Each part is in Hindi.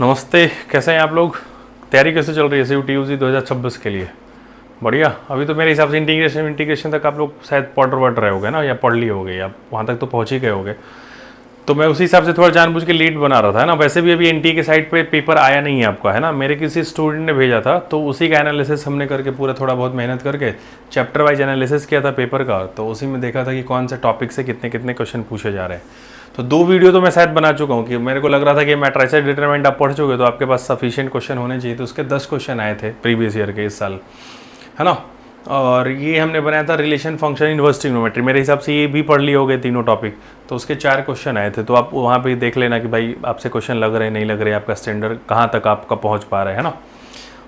नमस्ते, कैसे हैं आप लोग? तैयारी कैसे चल रही है CUT-UG 2026 के लिए? बढ़िया। अभी तो मेरे हिसाब से इंटीग्रेशन तक आप लोग शायद पढ़ रहे होगे ना, या पढ़ लिए होगे, या वहाँ तक तो पहुँच ही गए होगे। तो मैं उसी हिसाब से थोड़ा जानबूझ के लेट बना रहा था, है ना। वैसे भी अभी एनटी के साइट पे पेपर आया नहीं है आपका, है ना। मेरे किसी स्टूडेंट ने भेजा था, तो उसी का एनालिसिस हमने करके पूरा थोड़ा बहुत मेहनत करके चैप्टर वाइज एनालिसिस किया था पेपर का। तो उसी में देखा था कि कौन से टॉपिक से कितने कितने क्वेश्चन पूछे जा रहे हैं। तो 2 वीडियो तो मैं शायद बना चुका हूँ, कि मेरे को लग रहा था कि मैट्रिसेस डिटरमिनेंट आप पढ़ चुके, तो आपके पास सफिशिएंट क्वेश्चन होने चाहिए। तो उसके 10 क्वेश्चन आए थे प्रीवियस ईयर के इस साल, है ना। और ये हमने बनाया था रिलेशन फंक्शन इनवर्स ट्रिग्नोमेट्री। मेरे हिसाब से ये भी पढ़ लिए हो गए तीनों टॉपिक। तो उसके 4 क्वेश्चन आए थे, तो आप वहाँ पे देख लेना कि भाई आपसे क्वेश्चन लग रहे नहीं लग रहे, आपका स्टैंडर्ड कहाँ तक आपका पहुँच पा रहे हैं, है ना।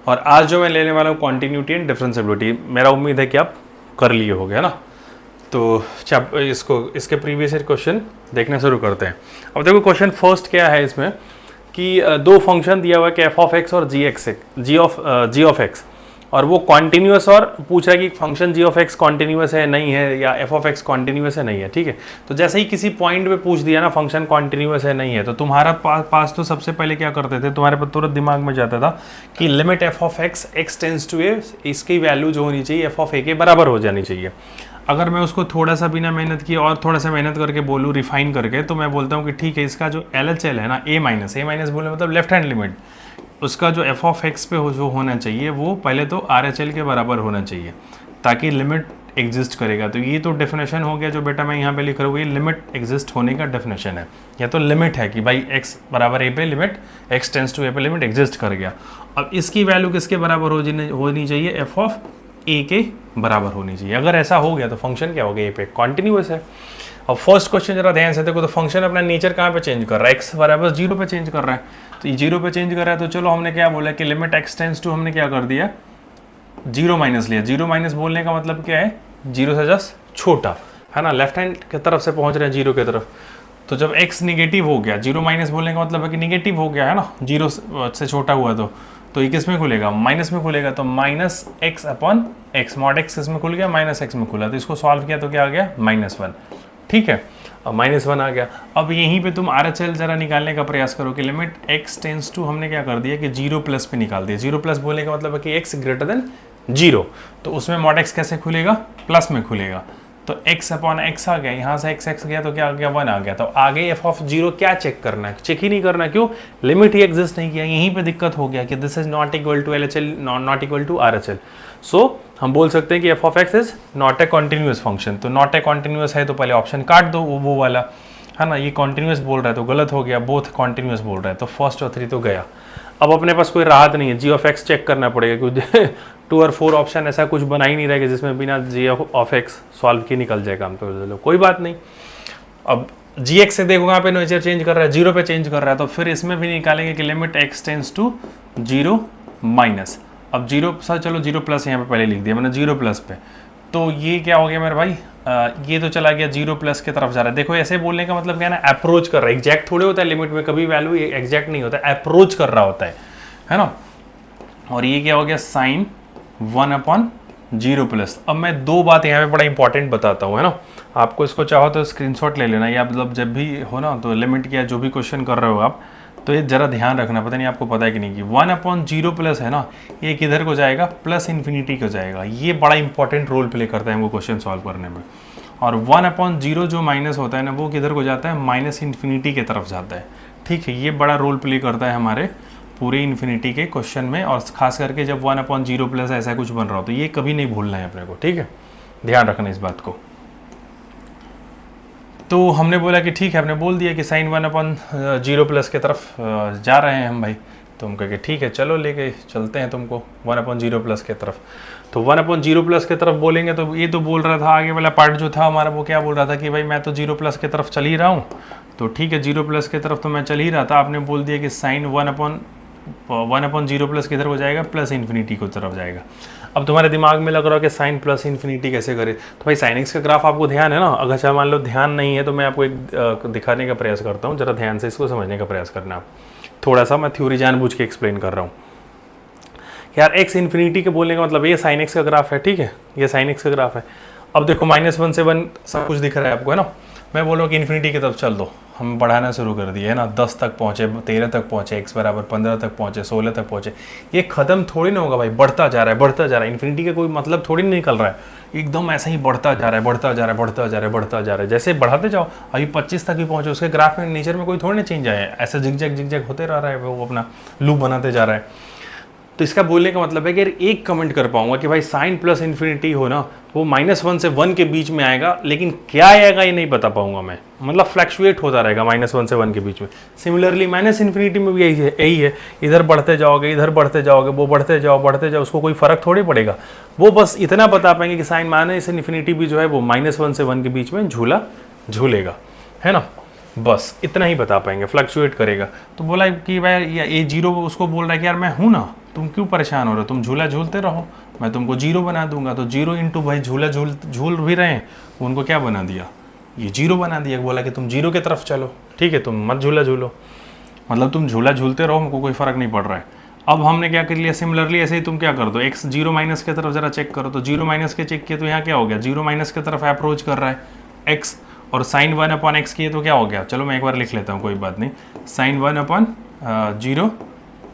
और आज जो मैं लेने वाला हूँ कॉन्टिन्यूटी एंड डिफरेंशिएबिलिटी, मेरा उम्मीद है कि आप कर लिए होगे, है ना। तो इसके प्रीवियस ईयर क्वेश्चन देखना शुरू करते हैं। अब देखो क्वेश्चन फर्स्ट क्या है इसमें, कि 2 फंक्शन दिया हुआ है कि f(x) और g ऑफ x, और वो कॉन्टिन्यूस, और पूछ रहा है कि function g of x continuous है नहीं है, या f ऑफ x कॉन्टिन्यूस है नहीं है, ठीक है। तो जैसे ही किसी पॉइंट पे पूछ दिया ना फंक्शन कॉन्टिन्यूस है नहीं है, तो तुम्हारा पास तो सबसे पहले क्या करते थे, तुम्हारे पास तुरंत दिमाग में जाता था कि limit f of x tends to a, इसकी वैल्यू जो होनी चाहिए f ऑफ a के बराबर हो जानी चाहिए। अगर मैं उसको थोड़ा सा बिना मेहनत किए और थोड़ा सा मेहनत करके बोलूँ, रिफाइन करके, तो मैं बोलता हूँ कि ठीक है, इसका जो LHL है ना, a माइनस बोलने मतलब लेफ्ट हैंड लिमिट, उसका जो f ऑफ x पे जो होना चाहिए वो पहले तो RHL के बराबर होना चाहिए, ताकि लिमिट एग्जिस्ट करेगा। तो ये तो डेफिनेशन हो गया जो बेटा मैं यहाँ पे लिख रहा हूँ, ये लिमिट एग्जिस्ट होने का डेफिनेशन है, या तो लिमिट है कि भाई x बराबर a पे limit x tends to a पे लिमिट एग्जिस्ट कर गया। अब इसकी वैल्यू किसके बराबर होनी चाहिए, f ऑफ a के बराबर होनी चाहिए। अगर ऐसा हो गया तो फंक्शन क्या हो गया, a पे कॉन्टिन्यूस है। अब फर्स्ट क्वेश्चन जरा ध्यान से देखो, तो फंक्शन अपना नेचर कहाँ पे चेंज कर रहा है, x बराबर 0 पे चेंज कर रहा है। तो ये 0 पे चेंज कर रहा है, तो चलो हमने क्या बोला कि लिमिट x टेंड्स टू, हमने क्या कर दिया 0 माइनस लिया। 0 माइनस बोलने का मतलब क्या है, 0 से जस्ट छोटा, है ना, लेफ्ट हैंड की तरफ से पहुंच रहे हैं 0 की तरफ। तो जब x निगेटिव हो गया, 0 माइनस बोलने का मतलब है कि निगेटिव हो गया, है ना, 0 से छोटा हुआ, तो ये किस में खुलेगा, माइनस में खुलेगा। तो minus x upon x, mod x किस में खुल गया, माइनस एक्स में खुला। तो इसको सॉल्व किया तो क्या आ गया, -1, ठीक है। अब -1 आ गया। अब यहीं पे तुम RHL जरा निकालने का प्रयास करो कि लिमिट x टेंड्स टू, हमने क्या कर दिया कि 0 प्लस पे निकाल दिया। 0 प्लस बोलने का मतलब है कि x ग्रेटर देन 0, तो उसमें मॉड x कैसे खुलेगा, प्लस में खुलेगा। तो x अपॉन x आ गया, यहाँ से x गया तो क्या आ गया, 1 आ गया। तो आगे f ऑफ 0 क्या चेक करना है, चेक ही नहीं करना, क्यों, लिमिट ही एग्जिस्ट नहीं किया। यहीं पे दिक्कत हो गया कि this is not equal to LHL, not equal to RHL। So हम बोल सकते हैं कि f of x is not a continuous function. तो नॉट ए कॉन्टिन्यूस है तो पहले ऑप्शन काट दो, वो वाला, है ना। ये कॉन्टिन्यूस बोल रहा है तो गलत हो गया, बोथ कॉन्टिन्यूस बोल रहा है, तो फर्स्ट और 3 तो गया। अब अपने पास कोई राहत नहीं है, g ऑफ x चेक करना पड़ेगा, क्योंकि 2 और 4 ऑप्शन ऐसा कुछ बना ही नहीं रहेगा जिसमें बिना g ऑफ x सॉल्व की निकल जाएगा। हम तो चलो कोई बात नहीं। अब gx से देखो यहाँ पे नेचर चेंज कर रहा है, 0 पे चेंज कर रहा है, तो फिर इसमें भी निकालेंगे कि limit x tends to 0 minus. अब 0 सर चलो 0 प्लस यहाँ पे पहले लिख दिया मैंने, 0 प्लस पे, तो ये क्या हो गया मेरे भाई, ये तो चला गया 0 प्लस की तरफ जा रहा है। देखो ऐसे बोलने का मतलब क्या है ना, अप्रोच कर रहा है, एग्जैक्ट थोड़े होता है लिमिट में, कभी वैल्यू एग्जैक्ट नहीं होता है, अप्रोच कर रहा होता है ना। और ये क्या हो गया, साइन 1/0 प्लस। अब मैं 2 बात यहाँ पे बड़ा इंपॉर्टेंट बताता हूँ, है ना। आपको इसको चाहो तो स्क्रीनशॉट ले लेना, या मतलब जब भी हो ना, तो लिमिट किया जो भी क्वेश्चन कर रहे हो आप, तो ये जरा ध्यान रखना। पता नहीं आपको पता है कि नहीं, कि 1/0 प्लस है ना, ये किधर को जाएगा, प्लस इन्फिनिटी को जाएगा। ये बड़ा इंपॉर्टेंट रोल प्ले करता है हमको क्वेश्चन सॉल्व करने में। और 1/0 जो माइनस होता है ना, वो किधर को जाता है, माइनस इन्फिनिटी की तरफ जाता है, ठीक है। ये बड़ा रोल प्ले करता है हमारे पूरे इन्फिनिटी के क्वेश्चन में, और खास करके जब 1/0 प्लस ऐसा कुछ बन रहा हो, तो ये कभी नहीं भूलना है अपने को, ठीक है, ध्यान रखना इस बात को। तो हमने बोला कि ठीक है, हमने बोल दिया कि साइन 1/0 प्लस की तरफ जा रहे हैं हम भाई। तो हम कहे ठीक है, चलो लेके चलते हैं तुमको 1/0 प्लस की तरफ। तो 1/0 प्लस की तरफ बोलेंगे, तो ये तो बोल रहा था, आगे वाला पार्ट जो था हमारा, वो क्या बोल रहा था कि भाई मैं तो 0 प्लस की तरफ चल ही रहा हूँ। तो ठीक है, 0 प्लस की तरफ तो मैं चल ही रहा था। आपने बोल दिया कि साइन 1/0 प्लस किधर हो जाएगा, प्लस इन्फिनिटी की तरफ जाएगा। अब तुम्हारे दिमाग में लग रहा है कि साइन प्लस इन्फिनिटी कैसे करे, तो भाई साइन एक्स का ग्राफ आपको ध्यान है ना। अगर चाहे मान लो ध्यान नहीं है, तो मैं आपको एक दिखाने का प्रयास करता हूँ, जरा ध्यान से इसको समझने का प्रयास करना। आप थोड़ा सा मैं थ्योरी जानबूझ के एक्सप्लेन कर रहा हूँ यार। एक्स इन्फिनिटी के बोलने का मतलब ये साइन एक्स का ग्राफ है, ठीक है, ये साइन एक्स का ग्राफ है। अब देखो -1 से 1 सब कुछ दिख रहा है आपको, है ना। मैं बोल रहा हूँ कि इन्फिनिटी की तरफ चल दो, हम बढ़ाना शुरू कर दिए है ना, 10 तक पहुँचे, 13 तक पहुँचे, x बराबर 15 तक पहुँचे, 16 तक पहुँचे। ये ख़त्म थोड़ी ना होगा भाई, बढ़ता जा रहा है, बढ़ता जा रहा है। इन्फिनिटी का कोई मतलब थोड़ी नहीं निकल रहा है, एकदम ऐसा ही बढ़ता जा रहा है, बढ़ता जा रहा है, बढ़ता जा रहा है, बढ़ता जा रहा है। जैसे बढ़ाते जाओ, अभी 25 तक ही पहुँचे, उसके ग्राफ में नेचर में कोई थोड़ी ना चेंज आया है, ऐसे जिग होते रह रहा है, वो अपना लूप बनाते जा रहा है। तो इसका बोलने का मतलब है कि एक कमेंट कर पाऊंगा कि भाई साइन प्लस इन्फिनिटी हो ना, वो -1 से 1 के बीच में आएगा, लेकिन क्या आएगा ये नहीं बता पाऊंगा मैं, मतलब फ्लैक्चुएट होता रहेगा -1 से 1 के बीच में। सिमिलरली माइनस इन्फिनिटी में भी यही है, इधर बढ़ते जाओगे, इधर बढ़ते जाओगे, वो बढ़ते जाओ, उसको कोई फर्क थोड़ी पड़ेगा। वो बस इतना बता पाएंगे कि साइन माइनस इन्फिनिटी भी जो है वो -1 से 1 के बीच में झूलेगा, है ना, बस इतना ही बता पाएंगे, फ्लक्चुएट करेगा। तो बोला कि भाई ये जीरो, उसको बोल रहा है कि यार मैं हूँ ना, तुम क्यों परेशान हो रहे हो, तुम झूला झूलते रहो, मैं तुमको जीरो बना दूंगा। तो जीरो इंटू भाई झूला झूल भी रहे हैं, उनको क्या बना दिया, ये जीरो बना दिया, बोला कि तुम जीरो की तरफ चलो, ठीक है, तुम मत झूला झूलो, मतलब तुम झूला झूलते रहो, हमको कोई फर्क नहीं पड़ रहा है। अब हमने क्या कर लिया, सिमिलरली ऐसे ही तुम क्या कर दो, एक्स जीरो माइनस की तरफ जरा चेक करो, तो जीरो माइनस के चेक किए तो यहाँ क्या हो गया, जीरो माइनस की तरफ अप्रोच कर रहा है एक्स, और साइन 1/x किए तो क्या हो गया, चलो मैं एक बार लिख लेता हूँ, कोई बात नहीं, साइन 1/0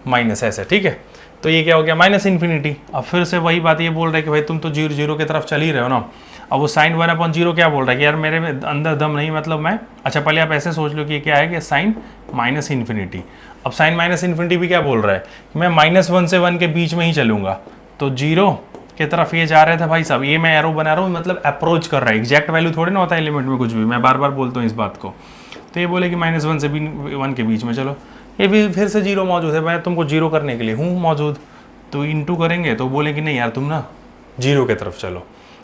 माइनस ऐसे, ठीक है। तो ये क्या हो गया, माइनस इन्फिनिटी। अब फिर से वही बात ये बोल रहा है कि भाई तुम तो जीरो की तरफ चल ही रहे हो ना। अब वो साइन 1/0 क्या बोल रहा है कि यार मेरे में अंदर दम नहीं, मतलब मैं, अच्छा पहले आप ऐसे सोच लो कि क्या है कि साइन माइनस इन्फिनिटी। अब साइन माइनस इन्फिनिटी भी क्या बोल रहा है कि मैं -1 से 1 के बीच में ही चलूंगा, तो जीरो की तरफ ये जा रहे थे भाई साहब, ये मैं एरो बना रहा हूँ, मतलब अप्रोच कर रहा है, एग्जैक्ट वैल्यू थोड़ी ना होता है एलिमेंट में कुछ भी, मैं बार बार बोलता हूँ इस बात को। तो ये बोले कि -1 से 1 के बीच में चलो, ये भी फिर से जीरो मौजूद है, मैं तुमको जीरो करने के लिए हूँ मौजूद, तो इंटू करेंगे तो बोले कि नहीं यार तुम ना जीरो की तरफ चलो,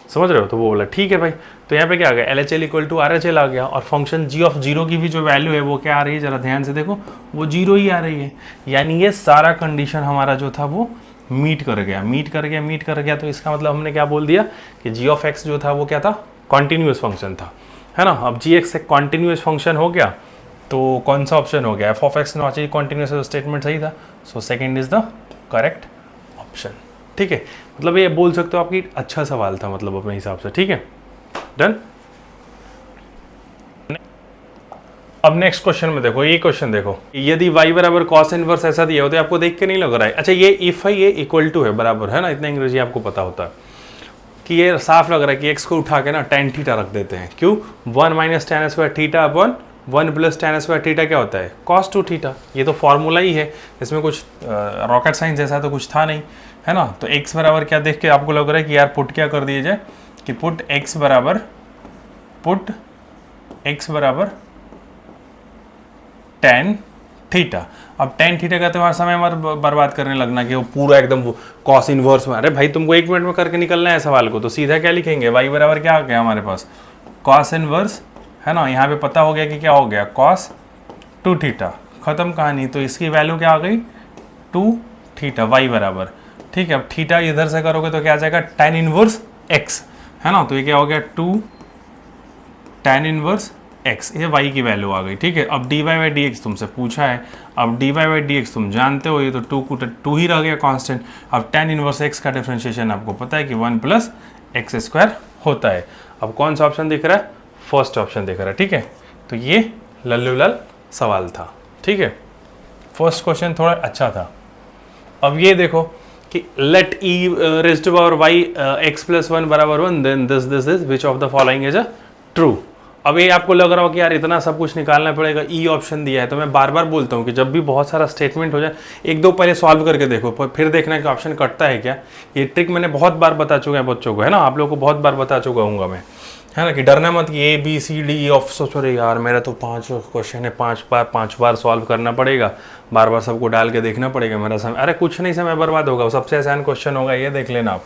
समझ रहे हो। तो वो बोला ठीक है भाई। तो यहाँ पे क्या आ गया, LHL = RHL आ गया, और फंक्शन g की भी जो वैल्यू है वो क्या आ रही है, जरा ध्यान से देखो, वो जीरो ही आ रही है, यानी ये सारा कंडीशन हमारा जो था वो मीट कर गया। तो इसका मतलब हमने क्या बोल दिया कि g जो था वो क्या था, कॉन्टिन्यूस फंक्शन था, है ना। अब g एक कॉन्टिन्यूस फंक्शन हो गया, तो कौन सा ऑप्शन हो गया, f नॉट कॉन्टिन्यूस, स्टेटमेंट सही था, so second is the correct option, ठीक है। मतलब ये बोल सकते हो आपकी अच्छा सवाल था, मतलब अपने हिसाब से, ठीक है, डन। अब नेक्स्ट क्वेश्चन में देखो, ये क्वेश्चन देखो, यदि y बराबर cos इनवर्स ऐसा दिया होता है, आपको देख के नहीं लग रहा है, अच्छा ये इफ है, ये इक्वल टू है, बराबर है ना, इतना अंग्रेजी आपको पता होता है कि ये साफ लग रहा है कि x को उठा के ना tan थीटा रख देते हैं, क्यों, 1 - tan square theta upon 1 + tan square theta क्या होता है, cos 2 थीटा। ये तो फॉर्मूला ही है, इसमें कुछ रॉकेट साइंस जैसा तो कुछ था नहीं, है ना। तो x बराबर क्या देख के आपको लग रहा है कि यार पुट क्या कर दिया जाए, कि पुट x बराबर tan थीटा। अब tan थीटा का तुम्हारा समय बर्बाद करने लगना कि वो पूरा एकदम cos इनवर्स में, अरे भाई तुमको 1 मिनट में करके निकलना है सवाल को, तो सीधा क्या लिखेंगे, y बराबर क्या आ गया हमारे पास, cos इनवर्स, है ना। यहाँ पे पता हो गया कि क्या हो गया, cos 2 थीटा, खत्म कहानी। तो इसकी वैल्यू क्या आ गई, 2 थीटा, y बराबर, ठीक है। अब थीटा इधर से करोगे तो क्या आ जाएगा, tan इनवर्स x, है ना। तो ये क्या हो गया, 2 tan इनवर्स x, ये y की वैल्यू आ गई, ठीक है। अब dy/dx तुमसे पूछा है, अब dy/dx तुम जानते हो, ये तो 2 ही रह गया कांस्टेंट। अब tan इनवर्स x का डिफरेंशिएशन आपको पता है कि 1 + x² होता है। अब कौन सा ऑप्शन दिख रहा है, फर्स्ट ऑप्शन दिख रहा है, ठीक है। तो ये लल्लू लाल सवाल था, ठीक है, फर्स्ट क्वेश्चन थोड़ा अच्छा था। अब ये देखो कि let e⁻y x + 1 = 1, then this which of the following is a true. अब ये आपको लग रहा हो कि यार इतना सब कुछ निकालना पड़ेगा, ई ऑप्शन दिया है, तो मैं बार बार बोलता हूँ कि जब भी बहुत सारा स्टेटमेंट हो जाए, एक दो पहले सॉल्व करके देखो, फिर देखना कि ऑप्शन कटता है क्या। ये ट्रिक मैंने बहुत बार बता चुका है बच्चों को, है ना, आप लोगों को बहुत बार बता चुका हूँ मैं, है ना, कि डरना मत कि ABCD ऑफ सोचो रहे यार मेरा तो 5 क्वेश्चन है, 5 बार सॉल्व करना पड़ेगा, बार बार सबको डाल के देखना पड़ेगा, मेरा समय, अरे कुछ नहीं समय बर्बाद होगा, सबसे आसान क्वेश्चन होगा, ये देख लेना आप,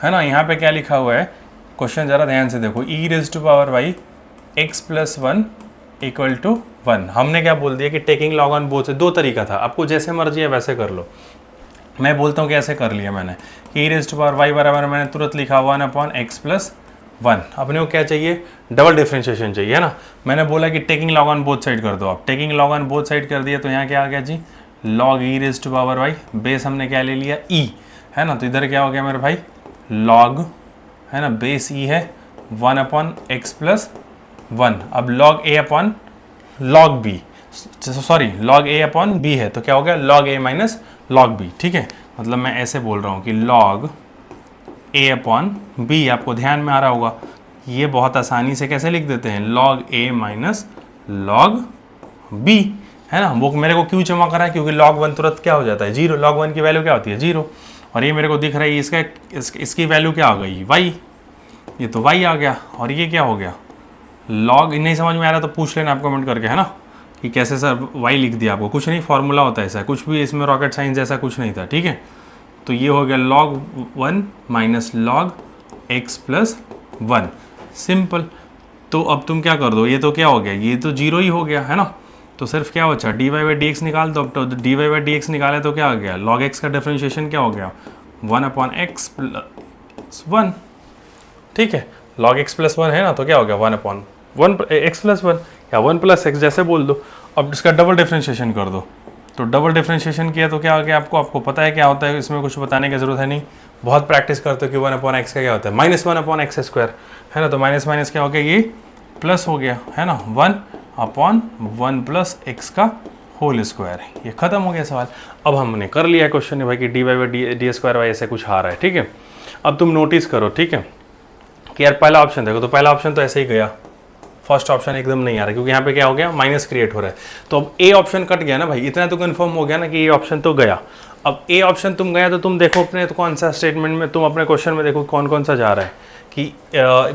है ना। यहाँ पे क्या लिखा हुआ है, क्वेश्चन जरा ध्यान से देखो, e⁻y x + 1 = 1। हमने क्या बोल दिया कि टेकिंग लॉग ऑन बोथ से, दो तरीका था, आपको जैसे मर्जी है वैसे कर लो। मैं बोलता हूँ कि ऐसे कर लिया मैंने, e⁻y बराबर मैंने तुरंत लिखा 1/x + 1। अपने को क्या चाहिए, डबल डिफ्रेंशिएशन चाहिए, है ना। मैंने बोला कि taking log on both side कर दो, आप taking log on both side कर दिया, तो यहाँ क्या आ गया जी, log e⁻y, बेस हमने क्या ले लिया, e, है ना। तो इधर क्या हो गया मेरे भाई, log, है ना, बेस e है 1/x + 1। अब log a/, log B, sorry log A upon B है, तो क्या हो गया log A minus log B. ठीक है, मतलब मैं ऐसे बोल रहा हूँ कि लॉग ए अपॉन बी, आपको ध्यान में आ रहा होगा, ये बहुत आसानी से कैसे लिख देते हैं, log A minus log B, है ना। वो मेरे को क्यों जमा करा है, क्योंकि log 1 तुरंत क्या हो जाता है, जीरो, log 1 की वैल्यू क्या होती है, जीरो, और ये मेरे को दिख रहा है इसकी वैल्यू क्या आ गई, y, ये तो y आ गया, और ये क्या हो गया log। नहीं समझ में आ रहा तो पूछ लेना आप कमेंट करके, है ना, कि कैसे सर y लिख दिया, आपको कुछ नहीं, फॉर्मूला होता है ऐसा, कुछ भी इसमें रॉकेट साइंस जैसा कुछ नहीं था। ठीक है, तो ये हो गया log 1 minus log x plus 1, simple. तो अब तुम क्या कर दो, ये तो क्या हो गया, ये तो जीरो ही हो गया, है ना, तो सिर्फ क्या बचा, D Y by D X निकाल दो। अब तो D Y by D X निकाले तो क्या आ गया, log x का डिफरेंशिएशन क्या हो गया, 1 अपॉन एक्स प्लस 1। ठीक है, log x प्लस 1 है ना, तो क्या हो गया 1 अपॉन 1 एक्स प्लस 1, या 1 प्लस एक्स जैसे बोल दो। अब इसका डबल डिफरेंशिएशन कर दो, तो डबल डिफरेंशिएशन किया तो क्या आ गया, आपको पता है क्या होता है, इसमें कुछ बताने की जरूरत है नहीं, बहुत प्रैक्टिस करते हो कि 1 अपॉन एक्स का क्या होता है, माइनस 1 अपॉन एक्स स्क्वायर, है ना, तो माइनस माइनस क्या हो गया, ये प्लस हो गया, है ना, 1 अपॉन 1 प्लस एक्स का होल स्क्वायर, ये खत्म हो गया सवाल। अब हमने कर लिया क्वेश्चन भाई कि D Y by D square Y ऐसे कुछ आ रहा है। ठीक है, अब तुम नोटिस करो, ठीक है, कि यार पहला ऑप्शन देखो, तो पहला ऑप्शन तो ऐसे ही गया, फर्स्ट ऑप्शन एकदम नहीं आ रहा, क्योंकि यहाँ पे क्या हो गया, माइनस क्रिएट हो रहा है, तो अब ए ऑप्शन कट गया ना भाई, इतना तो कंफर्म हो गया ना कि ए ऑप्शन तो गया। अब ए ऑप्शन तुम गया तो तुम देखो अपने तो कौन सा स्टेटमेंट में, तुम अपने क्वेश्चन में देखो कौन कौन सा जा रहा है, कि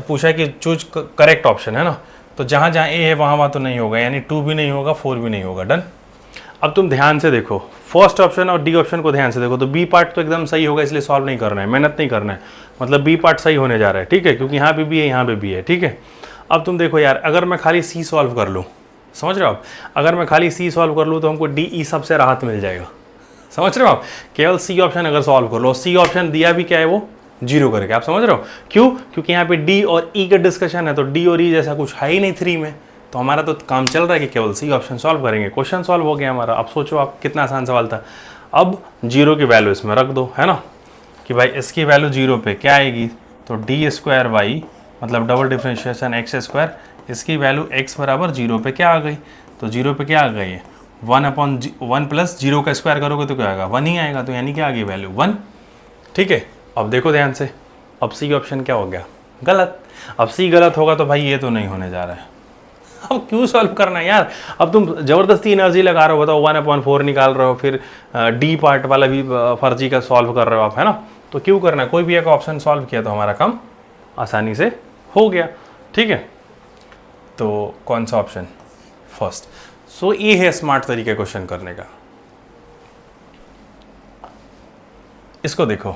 पूछा है कि चूज करेक्ट ऑप्शन, है ना, तो जहाँ जहाँ ए है वहाँ तो नहीं होगा, यानी 2 भी नहीं होगा, 4 भी नहीं होगा, डन। अब तुम ध्यान से देखो फर्स्ट ऑप्शन और डी ऑप्शन को ध्यान से देखो, तो बी पार्ट तो एकदम सही होगा, इसलिए सॉल्व नहीं करना है, मेहनत नहीं करना है, मतलब बी पार्ट सही होने जा रहा है। ठीक है, क्योंकि यहाँ पे भी है, यहाँ पे भी है। ठीक है, अब तुम देखो यार, अगर मैं खाली सी सॉल्व कर लूँ, समझ रहे हो आप, अगर मैं खाली सी सॉल्व कर लूँ तो हमको डी ई सबसे राहत मिल जाएगा, समझ रहे हो आप, केवल सी ऑप्शन अगर सॉल्व कर लो, सी ऑप्शन दिया भी क्या है वो जीरो करके, आप समझ रहे हो क्यों, क्योंकि यहाँ पे डी और ई का डिस्कशन है, तो डी और ई जैसा कुछ है ही नहीं 3 में, तो हमारा तो काम चल रहा है कि केवल सी ऑप्शन सॉल्व करेंगे, क्वेश्चन सॉल्व हो गया हमारा। अब सोचो आप कितना आसान सवाल था। अब जीरो की वैल्यू इसमें रख दो, है ना, कि भाई इसकी वैल्यू जीरो पे क्या आएगी, तो डी स्क्वायर वाई मतलब डबल डिफरेंशिएशन एक्स स्क्वायर, इसकी वैल्यू एक्स बराबर जीरो पे क्या आ गई, तो जीरो पे क्या आ गई है 1 अपॉन 1 प्लस जीरो का स्क्वायर करोगे तो क्या आएगा 1 ही आएगा, तो यानी क्या आ गई वैल्यू 1। ठीक है, अब देखो ध्यान से, अब सी ऑप्शन क्या हो गया, गलत। अब सी गलत होगा तो भाई ये तो नहीं होने जा रहा है, अब क्यों सॉल्व करना है यार, अब तुम जबरदस्ती एनर्जी लगा रहे हो, बताओ 1/4 निकाल रहे हो, फिर डी पार्ट वाला भी फर्जी का सॉल्व कर रहे हो आप, है ना, तो क्यों करना है, कोई भी एक ऑप्शन सॉल्व किया तो हमारा काम आसानी से हो गया। ठीक है, तो कौन सा ऑप्शन, फर्स्ट। सो ये है स्मार्ट तरीके क्वेश्चन करने का। इसको देखो,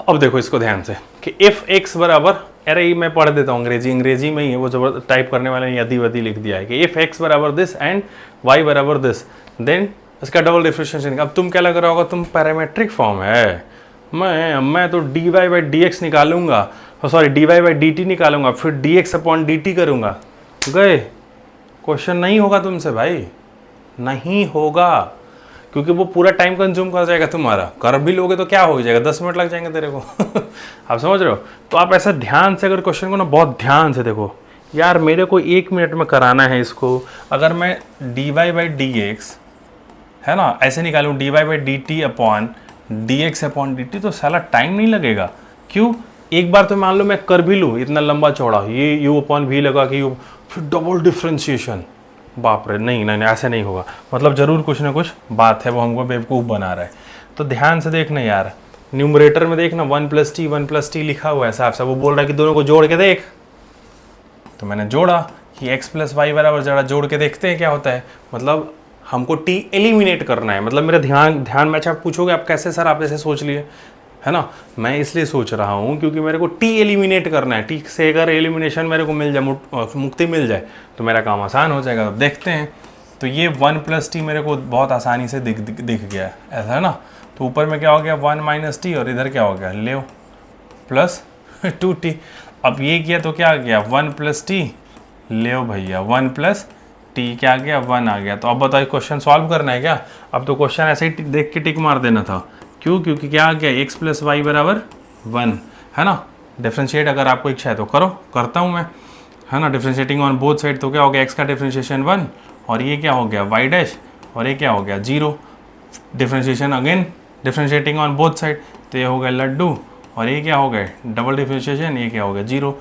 अब देखो इसको ध्यान से कि इफ x बराबर, अरे ये मैं पढ़ देता हूँ अंग्रेजी में ही है, वो जबरदस्त टाइप करने वाले ने यदि वदि लिख दिया है कि इफ x बराबर दिस एंड y बराबर दिस, देन इसका डबल डिफरेंशिएशन। अब तुम क्या लग रहा होगा, तुम पैरामेट्रिक फॉर्म है, मैं तो D Y by D X निकालूंगा, sorry D Y by D T निकालूंगा, फिर D X upon D T करूंगा, गए, क्वेश्चन नहीं होगा तुमसे भाई, नहीं होगा, क्योंकि वो पूरा टाइम कंज्यूम कर जाएगा तुम्हारा, कर भी लोगे तो क्या हो जाएगा, 10 मिनट लग जाएंगे तेरे को आप समझ रहे हो। तो आप ऐसा ध्यान से अगर क्वेश्चन को ना बहुत ध्यान से देखो, यार मेरे को 1 मिनट में कराना है इसको, अगर मैं D Y by D X, है ना, ऐसे निकालूँ D Y by D T upon D X upon D T, तो साला टाइम नहीं लगेगा। क्यों, एक बार तो मान लो मैं कर भी लूँ इतना लंबा चौड़ा, ये यू अपॉन वी लगा कि यू, फिर डबल डिफ्रेंशिएशन, बाप रे, नहीं नहीं ऐसे नहीं होगा, मतलब ज़रूर कुछ ना कुछ बात है, वो हमको बेवकूफ़ बना रहा है। तो ध्यान से देखना यार, न्यूमरेटर में देखना 1 + t लिखा हुआ है साफ साफ, वो बोल रहा है कि दोनों को जोड़ के देख, तो मैंने जोड़ा कि x + y बराबर, जरा जोड़ के देखते हैं क्या होता है, मतलब हमको t एलिमिनेट करना है, मतलब मेरा ध्यान में, अच्छा पूछोगे आप कैसे सर आप ऐसे सोच लिए, है ना, मैं इसलिए सोच रहा हूँ क्योंकि मेरे को टी एलिमिनेट करना है, टी से अगर एलिमिनेशन मेरे को मिल जाए, मुक्ति मिल जाए तो मेरा काम आसान हो जाएगा। अब देखते हैं, तो ये 1 + t मेरे को बहुत आसानी से दिख गया है, ऐसा है ना, तो ऊपर में क्या हो गया 1 - t, और इधर क्या हो गया ले प्लस 2t। अब ये किया तो क्या आ गया 1 + t, ले भैया 1 + t क्या आ गया 1 आ गया। तो अब बताइए क्वेश्चन सॉल्व करना है क्या, अब तो क्वेश्चन ऐसे ही देख के टिक मार देना था, क्यों, क्योंकि क्या आ गया x + y बराबर 1, है ना, डिफ्रेंशिएट अगर आपको इच्छा है तो करो, करता हूँ मैं, है ना, डिफ्रेंशिएटिंग ऑन बोथ साइड, तो क्या हो गया x का डिफ्रेंशिएशन 1 और ये क्या हो गया y डैश और ये क्या हो गया 0। Differentiation again differentiating on both side, तो ये हो गया लड्डू और ये क्या हो गया डबल डिफ्रेंशिएशन, ये क्या हो गया 0।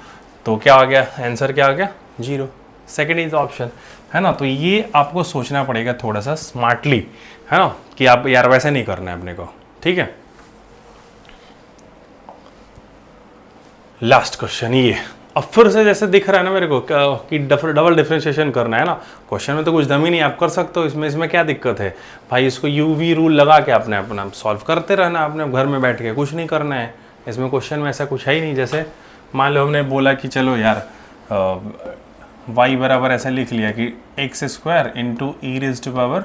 तो क्या आ गया आंसर, क्या आ गया 0। सेकेंड इज ऑप्शन, है ना। तो ये आपको सोचना पड़ेगा थोड़ा सा स्मार्टली, है ना, कि आप यार वैसे नहीं करना है अपने को, ठीक है। लास्ट क्वेश्चन ये, अब फिर से जैसे दिख रहा है ना मेरे को कि डबल डिफरेंशिएशन करना है ना, क्वेश्चन में तो कुछ दम ही नहीं, आप कर सकते हो, इसमें क्या दिक्कत है भाई। इसको यूवी रूल लगा के आपने अपना सॉल्व करते रहना, अपने घर में बैठ के कुछ नहीं करना है। इसमें क्वेश्चन में ऐसा कुछ है ही नहीं। जैसे मान लो हमने बोला कि चलो यार y बराबर ऐसा लिख लिया कि X square into E raise to power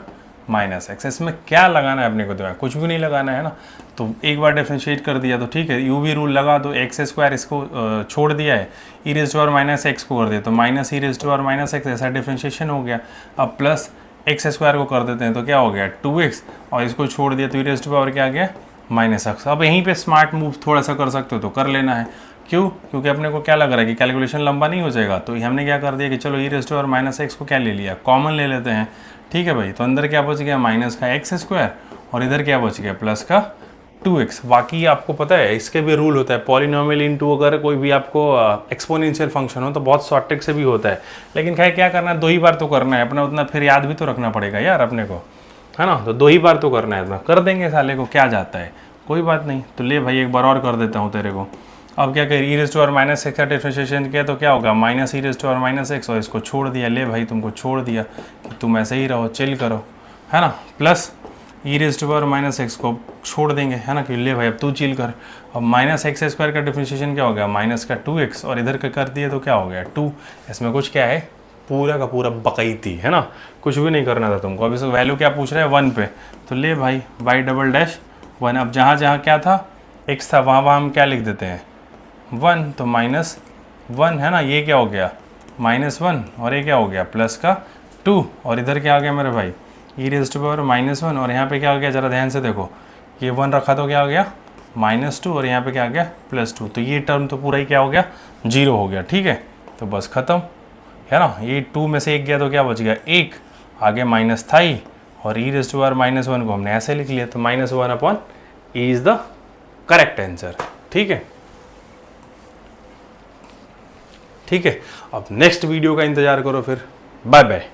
minus X. इसमें क्या लगाना है अपने को, दिमाग कुछ भी नहीं लगाना है ना। तो एक बार डिफरेंशिएट कर दिया तो ठीक है, यूवी रूल लगा दो, एक्स स्क्वायर इसको छोड़ दिया है, E raise to power minus X को कर दिया तो minus E raise to power minus X, ऐसा डिफरेंशिएशन हो गया। अब प्लस एक्स स्क्वायर को कर देते हैं तो क्या हो गया 2x, और इसको छोड़ दिया तो ई रेज़ टू पावर क्या आ गया माइनस एक्स। अब यहीं पे स्मार्ट मूव थोड़ा सा कर सकते हो तो कर लेना है। क्यों? क्योंकि अपने को क्या लग रहा है कि कैलकुलेशन लंबा नहीं हो जाएगा, तो हमने क्या कर दिया कि चलो E raise to power minus X को क्या ले लिया, कॉमन ले लेते हैं, ठीक है भाई। तो अंदर क्या बच गया माइनस का एक्स स्क्वायर और इधर क्या बच गया प्लस का 2x। बाकी आपको पता है इसके भी रूल होता है, पॉलिनोमियल इनटू अगर कोई भी आपको एक्सपोनेंशियल फंक्शन हो तो बहुत शॉर्ट ट्रिक से भी होता है, लेकिन खैर क्या करना है, 2 ही बार तो करना है अपना, उतना फिर याद भी तो रखना पड़ेगा यार अपने को, है ना। तो 2 ही बार तो करना है, कर देंगे साले को, क्या जाता है, कोई बात नहीं। तो ले भाई एक बार और कर देता हूँ तेरे को। अब क्या करें, E raise to power minus X का डिफरेंशिएशन किया तो क्या होगा minus E raise to power minus X, और इसको छोड़ दिया, ले भाई तुमको छोड़ दिया कि तुम ऐसे ही रहो, चिल करो, है ना। Plus E raise to power minus X को छोड़ देंगे, है ना, कि ले भाई अब तू चिल कर। अब माइनस एक्स स्क्वायर का डिफरेंशिएशन क्या हो गया माइनस का 2x, और इधर का कर दिया तो क्या हो गया 2। इसमें कुछ क्या है, पूरा का पूरा बकैती, है ना, कुछ भी नहीं करना था तुमको। अब इसको वैल्यू क्या पूछ रहा है 1 पे, तो ले भाई y डबल डैश 1। अब जहाँ जहाँ क्या था x था वहाँ हम क्या लिख देते हैं 1, तो माइनस 1, है ना। ये क्या हो गया -1 और ये क्या हो गया प्लस का 2, और इधर क्या आ गया मेरे भाई ई रेज़ टू पावर -1, और यहाँ पे क्या आ गया जरा ध्यान से देखो, ये 1 रखा तो क्या आ गया -2, और यहाँ पे क्या आ गया +2। तो ये टर्म तो पूरा ही क्या हो गया 0 हो गया, ठीक है। तो बस ख़त्म, है ना। ये 2 में से 1 गया तो क्या बच गया 1, आगे माइनस था ही, और ई रेज़ टू पावर -1 को हमने ऐसे लिख लिया, तो -1 upon E is the correct answer, ठीक है। ठीक है, अब नेक्स्ट वीडियो का इंतजार करो फिर, बाय बाय।